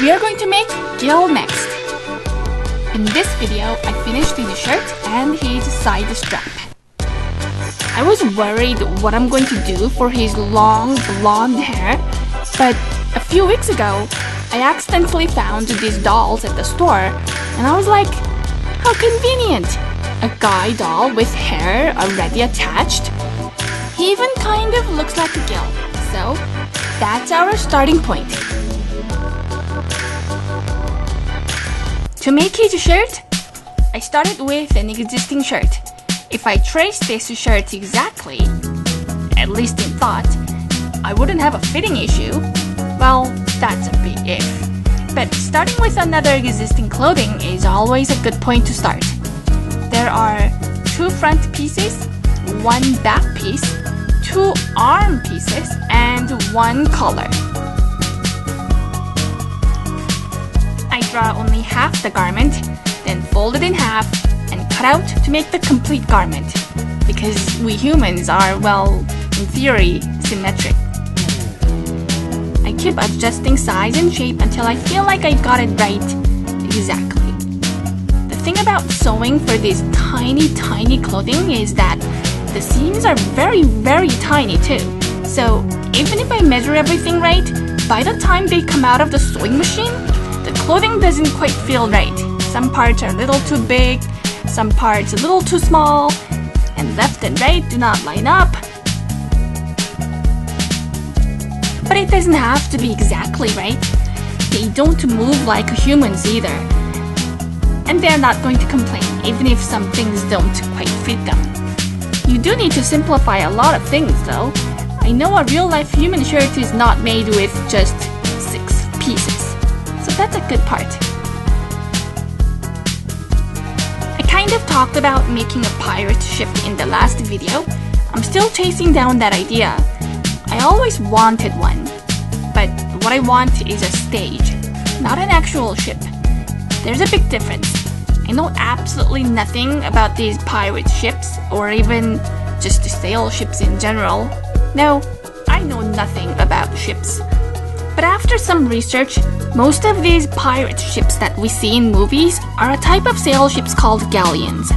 We are going to make gill next. In this video, I finished his shirt and his side strap. I was worried what I'm going to do for his long blonde hair, but a few weeks ago, I accidentally found these dolls at the store, and I was like, how convenient! A guy doll with hair already attached. He even kind of looks like a gill, so that's our starting point. To make his shirt, I started with an existing shirt. If I traced this shirt exactly, at least in thought, I wouldn't have a fitting issue. Well, that's a big if. But starting with another existing clothing is always a good point to start. There are 2 front pieces, 1 back piece, 2 arm pieces, and 1 collar. I draw only half the garment, then fold it in half and cut out to make the complete garment, because we humans are, well, in theory, symmetric. I keep adjusting size and shape until I feel like I got it right exactly. The thing about sewing for this tiny clothing is that the seams are very tiny too. So even if I measure everything right, by the time they come out of the sewing machine, the clothing doesn't quite feel right. Some parts are a little too big, some parts a little too small, and left and right do not line up. But it doesn't have to be exactly right. They don't move like humans either. And they're not going to complain, even if some things don't quite fit them. You do need to simplify a lot of things though. I know a real-life human shirt is not made with just 6 pieces. So that's a good part. I kind of talked about making a pirate ship in the last video. I'm still chasing down that idea. I always wanted one, but what I want is a stage, not an actual ship. There's a big difference. I know absolutely nothing about these pirate ships, or even just sail ships in general. No, I know nothing about ships. But after some research, most of these pirate ships that we see in movies are a type of sail ships called galleons.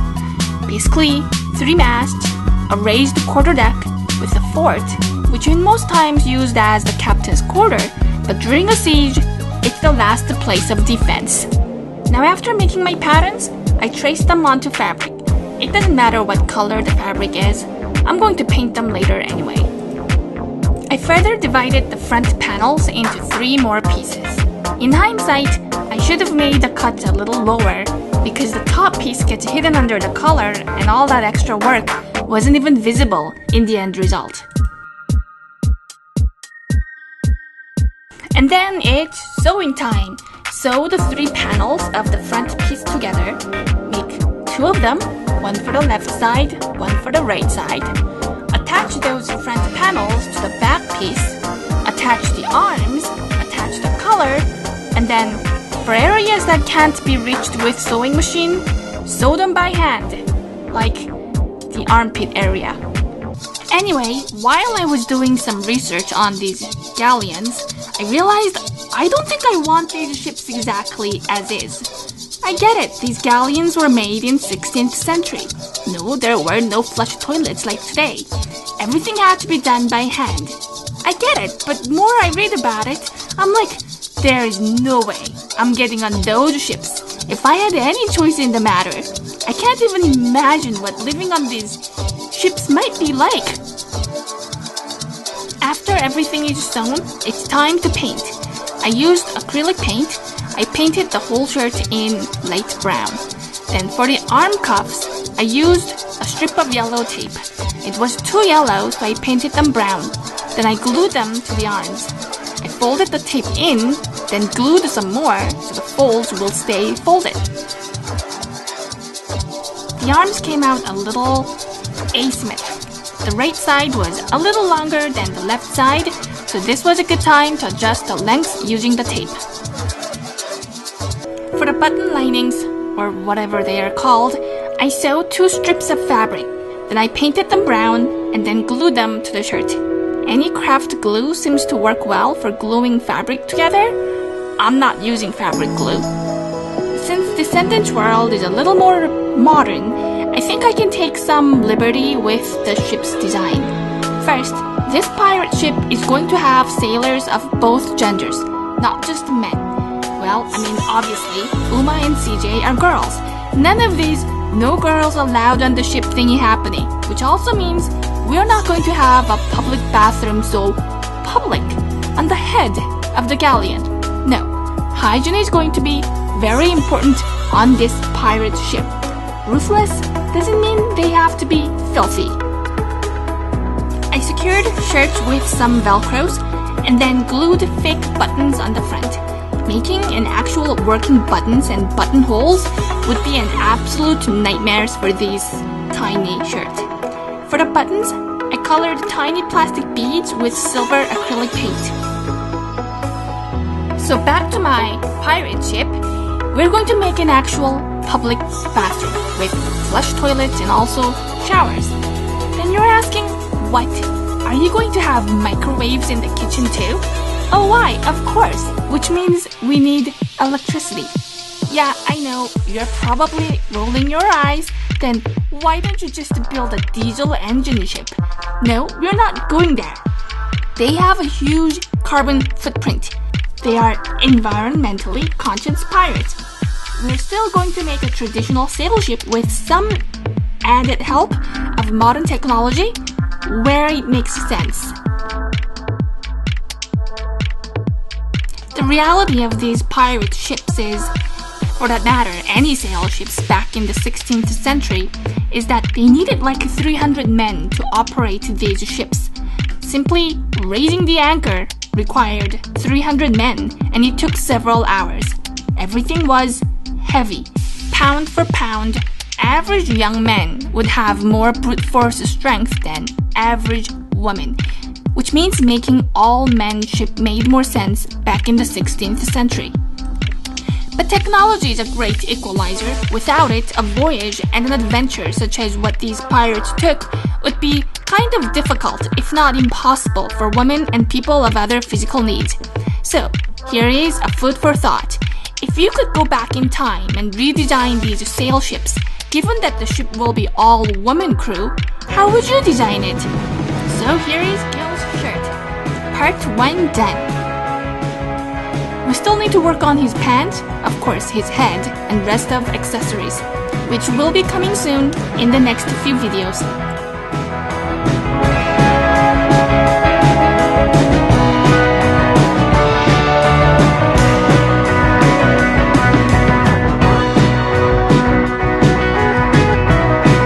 Basically, 3 masts, a raised quarterdeck with a fort, which is most times used as the captain's quarter, but during a siege, it's the last place of defense. Now after making my patterns, I trace them onto fabric. It doesn't matter what color the fabric is, I'm going to paint them later anyway. I further divided the front panels into 3 more pieces. In hindsight, I should have made the cuts a little lower because the top piece gets hidden under the collar and all that extra work wasn't even visible in the end result. And then it's sewing time! Sew the 3 panels of the front piece together. Make 2 of them, one for the left side, one for the right side. Attach those front panels to the back piece. Attach the arms, attach the collar, and then for areas that can't be reached with sewing machine, sew them by hand, like the armpit area. Anyway, while I was doing some research on these galleons, I realized I don't think I want these ships exactly as is. I get it, these galleons were made in 16th century. No, there were no flush toilets like today. Everything had to be done by hand. I get it, but more I read about it, I'm like, there is no way I'm getting on those ships. If I had any choice in the matter, I can't even imagine what living on these ships might be like. After everything is sewn, it's time to paint. I used acrylic paint. I painted the whole shirt in light brown. Then for the arm cuffs, I used a strip of yellow tape. It was too yellow, so I painted them brown. Then I glued them to the arms. I folded the tape in, then glued some more so the folds will stay folded. The arms came out a little asymmetric. The right side was a little longer than the left side, so this was a good time to adjust the lengths using the tape. For the button linings, or whatever they are called, I sewed 2 strips of fabric. Then I painted them brown and then glued them to the shirt. Any craft glue seems to work well for gluing fabric together. I'm not using fabric glue. Since the sentence world is a little more modern, I think I can take some liberty with the ship's design. First, this pirate ship is going to have sailors of both genders, not just men. Well, I mean, obviously, Uma and CJ are girls. None of these no girls allowed on the ship thingy happening, which also means we're not going to have a public bathroom so public on the head of the galleon. No, hygiene is going to be very important on this pirate ship. Ruthless doesn't mean they have to be filthy. I secured shirts with some velcros and then glued fake buttons on the front. Making an actual working buttons and buttonholes would be an absolute nightmare for these tiny shirts. For the buttons, I colored tiny plastic beads with silver acrylic paint. So back to my pirate ship, we're going to make an actual public bathroom with flush toilets and also showers. Then you're asking, what? Are you going to have microwaves in the kitchen too? Oh, why? Of course, which means we need electricity. Yeah, I know, you're probably rolling your eyes. Then why don't you just build a diesel engine ship? No, we're not going there. They have a huge carbon footprint. They are environmentally conscious pirates. We're still going to make a traditional sail ship with some added help of modern technology where it makes sense. The reality of these pirate ships is, for that matter, any sail ships back in the 16th century, is that they needed like 300 men to operate these ships. Simply raising the anchor required 300 men, and it took several hours. Everything was heavy. Pound for pound, average young men would have more brute force strength than average women, which means making all-men ship made more sense back in the 16th century. But technology is a great equalizer. Without it, a voyage and an adventure such as what these pirates took would be kind of difficult, if not impossible, for women and people of other physical needs. So, here is a food for thought. If you could go back in time and redesign these sail ships, given that the ship will be all-woman crew, how would you design it? So here is Gil's shirt. Part 1 done. We still need to work on his pants, of course his head, and rest of accessories, which will be coming soon in the next few videos.